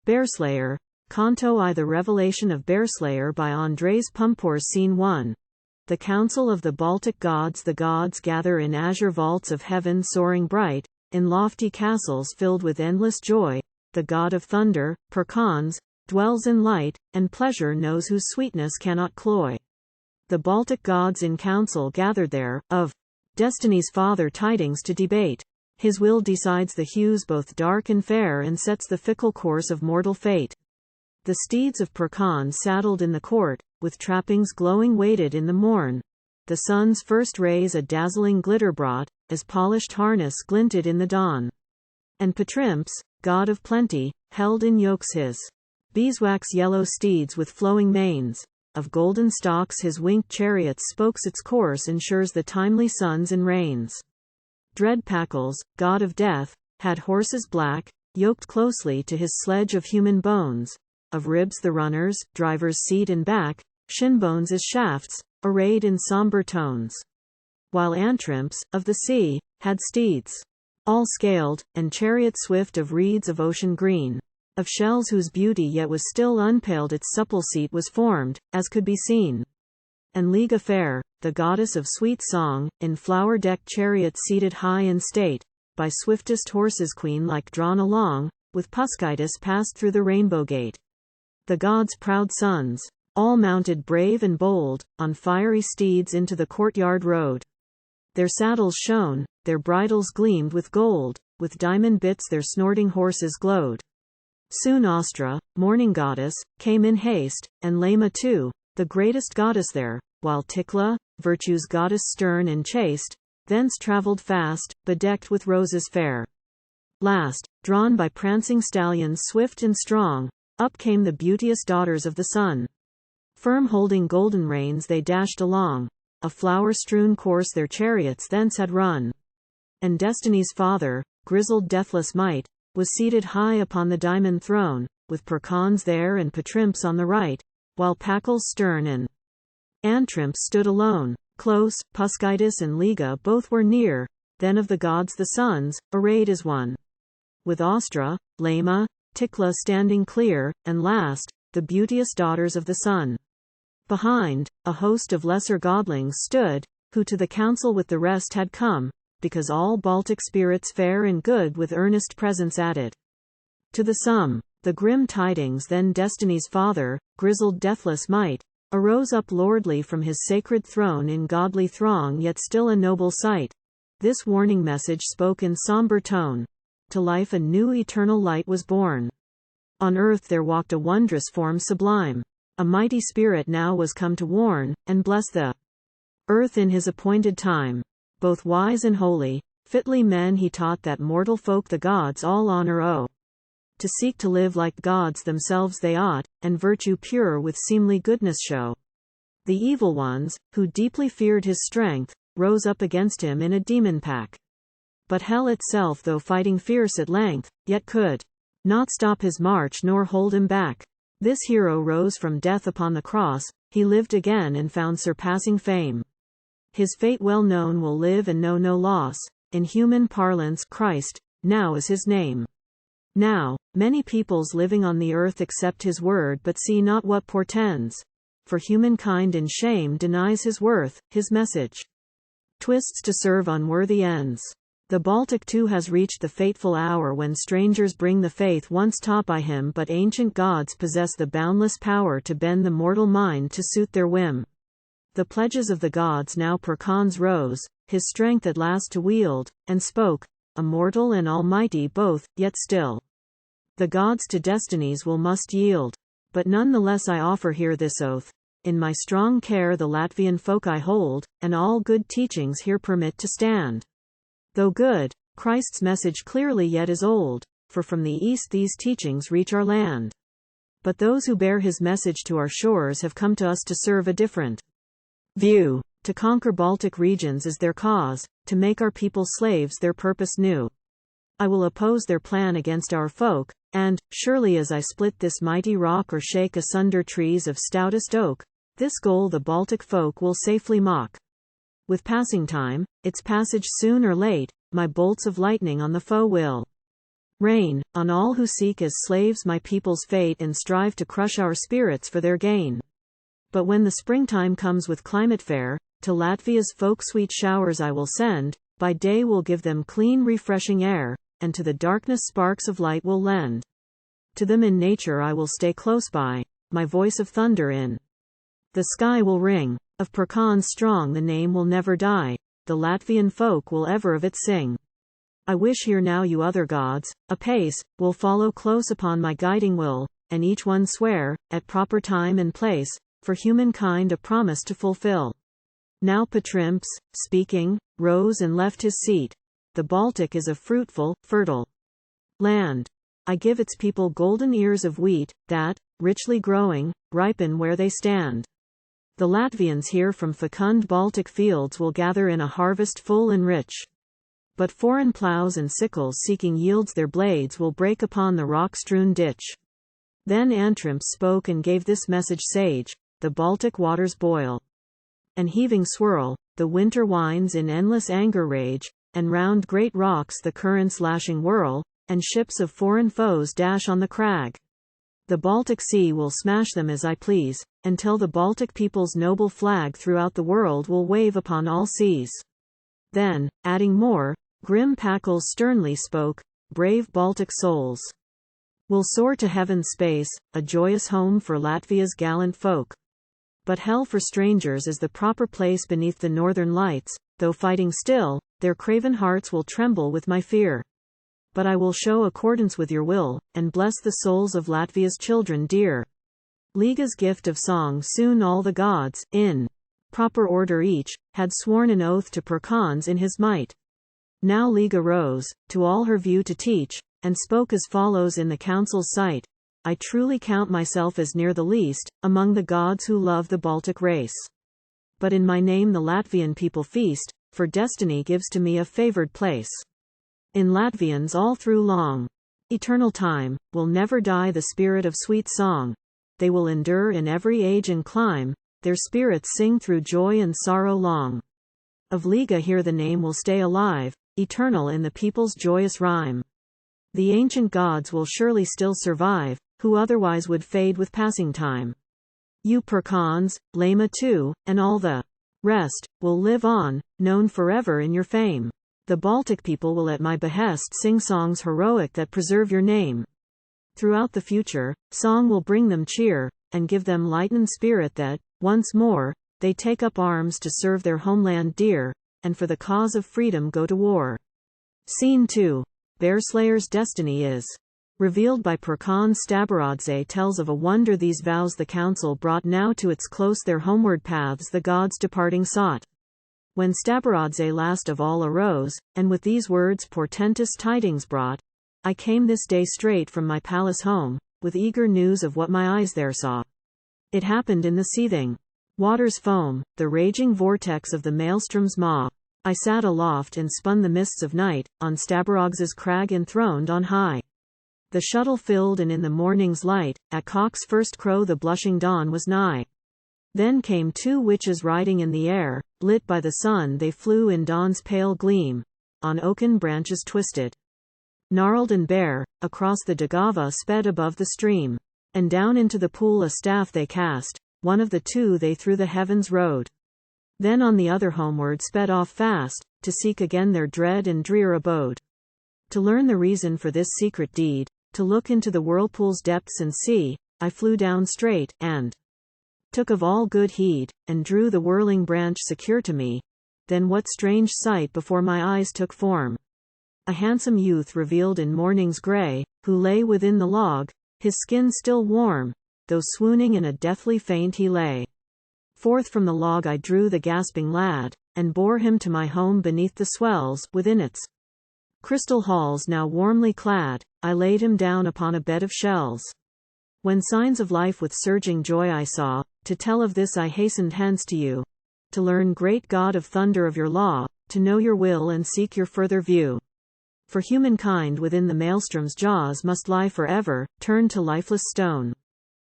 Bearslayer Canto I. The Revelation of Bearslayer by Andrejs Pumpurs. Scene 1. The Council of the Baltic Gods. The gods gather in azure vaults of heaven soaring bright, in lofty castles filled with endless joy. The god of thunder, Perkons, dwells in light, and pleasure knows whose sweetness cannot cloy. The Baltic gods in council gathered there, of destiny's father tidings to debate. His will decides the hues both dark and fair and sets the fickle course of mortal fate. The steeds of Perkons saddled in the court, with trappings glowing waited in the morn. The sun's first rays a dazzling glitter brought, as polished harness glinted in the dawn. And Patrimps, god of plenty, held in yokes his beeswax-yellow steeds with flowing manes. Of golden stalks his winged chariot spokes its course ensures the timely suns and rains. Dread Packles, god of death, had horses black, yoked closely to his sledge of human bones. Of ribs the runner's, driver's seat and back, shin bones as shafts, arrayed in somber tones. While Patrimps, of the sea, had steeds, all scaled, and chariot swift of reeds of ocean green. Of shells whose beauty yet was still unpaled its supple seat was formed, as could be seen. And Liga fair, the goddess of sweet song, in flower-decked chariot seated high in state, by swiftest horses queen-like drawn along, with Puskitis passed through the rainbow gate. The gods' proud sons, all mounted brave and bold, on fiery steeds into the courtyard rode. Their saddles shone, their bridles gleamed with gold, with diamond bits their snorting horses glowed. Soon Ostra, morning goddess, came in haste, and Lema too, the greatest goddess there, while Tickla, virtue's goddess stern and chaste, thence travelled fast, bedecked with roses fair. Last, drawn by prancing stallions swift and strong, up came the beauteous daughters of the sun. Firm holding golden reins they dashed along, a flower-strewn course their chariots thence had run. And Destiny's father, grizzled deathless might, was seated high upon the diamond throne, with Perkons there and Patrimps on the right, while Packles stern and Patrimps stood alone. Close, Puskitis and Liga both were near, then of the gods the sons, arrayed as one. With Ostra, Lema, Tickla standing clear, and last, the beauteous daughters of the sun. Behind, a host of lesser godlings stood, who to the council with the rest had come, because all Baltic spirits fair and good with earnest presence added. To the sum, the grim tidings then Destiny's father, grizzled deathless might, arose up lordly from his sacred throne in godly throng yet still a noble sight. This warning message spoke in somber tone. To life a new eternal light was born. On earth there walked a wondrous form sublime. A mighty spirit now was come to warn, and bless the earth in his appointed time. Both wise and holy, fitly men he taught that mortal folk the gods all honor owe. To seek to live like gods themselves they ought, and virtue pure with seemly goodness show. The evil ones, who deeply feared his strength, rose up against him in a demon pack. But hell itself though fighting fierce at length, yet could not stop his march nor hold him back. This hero rose from death upon the cross, he lived again and found surpassing fame. His fate well known will live and know no loss, in human parlance Christ, now is his name. Now, many peoples living on the earth accept his word but see not what portends, for humankind in shame denies his worth, his message twists to serve unworthy ends. The Baltic too has reached the fateful hour when strangers bring the faith once taught by him but ancient gods possess the boundless power to bend the mortal mind to suit their whim. The pledges of the gods now Perkons rose, his strength at last to wield, and spoke, immortal and almighty both, yet still. The gods to destinies will must yield. But none the less I offer here this oath. In my strong care the Latvian folk I hold, and all good teachings here permit to stand. Though good, Christ's message clearly yet is old, for from the east these teachings reach our land. But those who bear his message to our shores have come to us to serve a different view. To conquer Baltic regions is their cause, to make our people slaves their purpose new. I will oppose their plan against our folk, and, surely as I split this mighty rock or shake asunder trees of stoutest oak, this goal the Baltic folk will safely mock. With passing time, its passage soon or late, my bolts of lightning on the foe will Rain, on all who seek as slaves my people's fate and strive to crush our spirits for their gain. But when the springtime comes with climate fair, to Latvia's folk sweet showers I will send, by day will give them clean refreshing air, and to the darkness sparks of light will lend. To them in nature I will stay close by, my voice of thunder in the sky will ring, of Perkons strong the name will never die, the Latvian folk will ever of it sing. I wish here now you other gods, apace, will follow close upon my guiding will, and each one swear, at proper time and place, for humankind a promise to fulfill. Now Patrimps, speaking, rose and left his seat. The Baltic is a fruitful, fertile land. I give its people golden ears of wheat, that, richly growing, ripen where they stand. The Latvians here from fecund Baltic fields will gather in a harvest full and rich. But foreign plows and sickles seeking yields their blades will break upon the rock-strewn ditch. Then Patrimps spoke and gave this message sage, the Baltic waters boil and heaving swirl, the winter winds in endless anger rage, and round great rocks the currents lashing whirl, and ships of foreign foes dash on the crag. The Baltic Sea will smash them as I please, until the Baltic people's noble flag throughout the world will wave upon all seas. Then, adding more, grim Packles sternly spoke, brave Baltic souls will soar to heaven's space, a joyous home for Latvia's gallant folk. But hell for strangers is the proper place beneath the northern lights, though fighting still, their craven hearts will tremble with my fear. But I will show accordance with your will, and bless the souls of Latvia's children dear. Liga's gift of song soon all the gods, in proper order each, had sworn an oath to Perkons in his might. Now Liga rose, to all her view to teach, and spoke as follows in the council's sight. I truly count myself as near the least, among the gods who love the Baltic race. But in my name the Latvian people feast, for destiny gives to me a favored place. In Latvians all through long, eternal time, will never die the spirit of sweet song. They will endure in every age and clime, their spirits sing through joy and sorrow long. Of Liga here the name will stay alive, eternal in the people's joyous rhyme. The ancient gods will surely still survive, who otherwise would fade with passing time. You Perkons, Lema too, and all the rest, will live on, known forever in your fame. The Baltic people will at my behest sing songs heroic that preserve your name. Throughout the future, song will bring them cheer, and give them lightened spirit that, once more, they take up arms to serve their homeland dear, and for the cause of freedom go to war. Scene 2. Bearslayer's destiny is revealed by Perkons. Stabaradze tells of a wonder these vows the council brought now to its close their homeward paths the gods departing sought. When Stabaradze last of all arose, and with these words portentous tidings brought, I came this day straight from my palace home, with eager news of what my eyes there saw. It happened in the seething water's foam, the raging vortex of the maelstrom's maw. I sat aloft and spun the mists of night, on Stabaradze's crag enthroned on high. The shuttle filled and in the morning's light, at cock's first crow the blushing dawn was nigh. Then came two witches riding in the air, lit by the sun they flew in dawn's pale gleam, on oaken branches twisted. Gnarled and bare, across the Dagava sped above the stream, and down into the pool a staff they cast, one of the two they through the heavens rode. Then on the other homeward sped off fast, to seek again their dread and drear abode. To learn the reason for this secret deed, to look into the whirlpool's depths and see, I flew down straight, and took of all good heed, and drew the whirling branch secure to me. Then what strange sight before my eyes took form! A handsome youth revealed in morning's grey, who lay within the log, his skin still warm, though swooning in a deathly faint he lay. Forth from the log I drew the gasping lad, and bore him to my home beneath the swells, within its crystal halls now warmly clad. I laid him down upon a bed of shells. When signs of life with surging joy I saw, to tell of this I hastened hence to you, to learn, great God of thunder, of your law, to know your will and seek your further view. For humankind within the maelstrom's jaws must lie forever, turned to lifeless stone.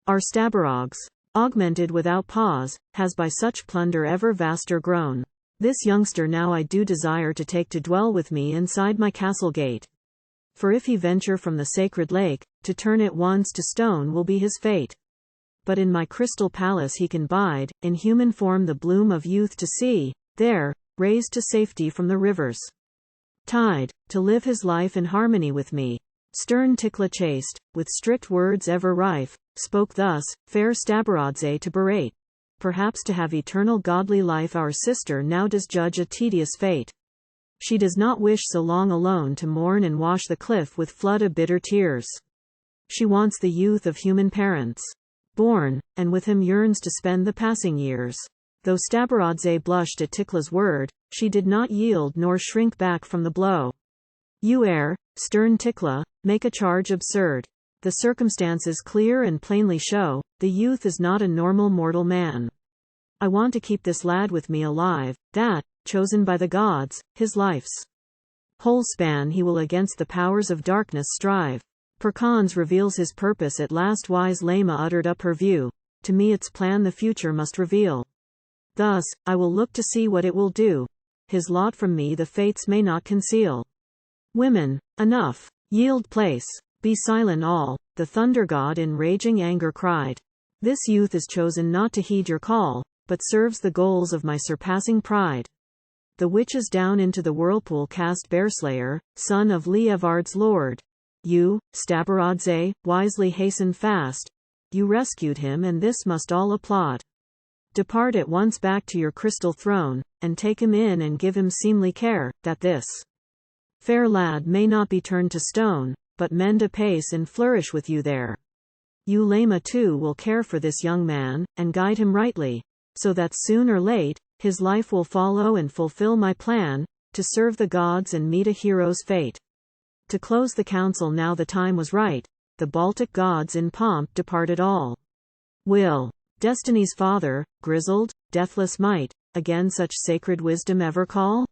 Our Stabarogs, augmented without pause, has by such plunder ever vaster grown. This youngster now I do desire to take to dwell with me inside my castle gate. For if he venture from the sacred lake, to turn it once to stone will be his fate. But in my crystal palace he can bide, in human form the bloom of youth to see, there, raised to safety from the river's tide, to live his life in harmony with me. Stern Tikla chaste, with strict words ever rife, spoke thus, fair Stabaradze to berate. Perhaps to have eternal godly life our sister now does judge a tedious fate. She does not wish so long alone to mourn and wash the cliff with flood of bitter tears. She wants the youth of human parents born, and with him yearns to spend the passing years. Though Stabaradze blushed at Tikla's word, she did not yield nor shrink back from the blow. You err, stern Tikla, make a charge absurd. The circumstances clear and plainly show, the youth is not a normal mortal man. I want to keep this lad with me alive, that, chosen by the gods, his life's whole span he will against the powers of darkness strive. Perkons reveals his purpose at last. Wise Lama uttered up her view. To me its plan the future must reveal. Thus, I will look to see what it will do. His lot from me the fates may not conceal. Women, enough. Yield place. Be silent all, the thunder god in raging anger cried. This youth is chosen not to heed your call, but serves the goals of my surpassing pride. The witches down into the whirlpool cast Bearslayer, son of Lievard's lord. You, Stabaradze, wisely hasten fast. You rescued him and this must all applaud. Depart at once back to your crystal throne, and take him in and give him seemly care, that this fair lad may not be turned to stone, but mend apace and flourish with you there. You Lama too will care for this young man, and guide him rightly, so that soon or late, his life will follow and fulfill my plan, to serve the gods and meet a hero's fate. To close the council now the time was right, the Baltic gods in pomp departed all. Will Destiny's father, grizzled, deathless might, again such sacred wisdom ever call?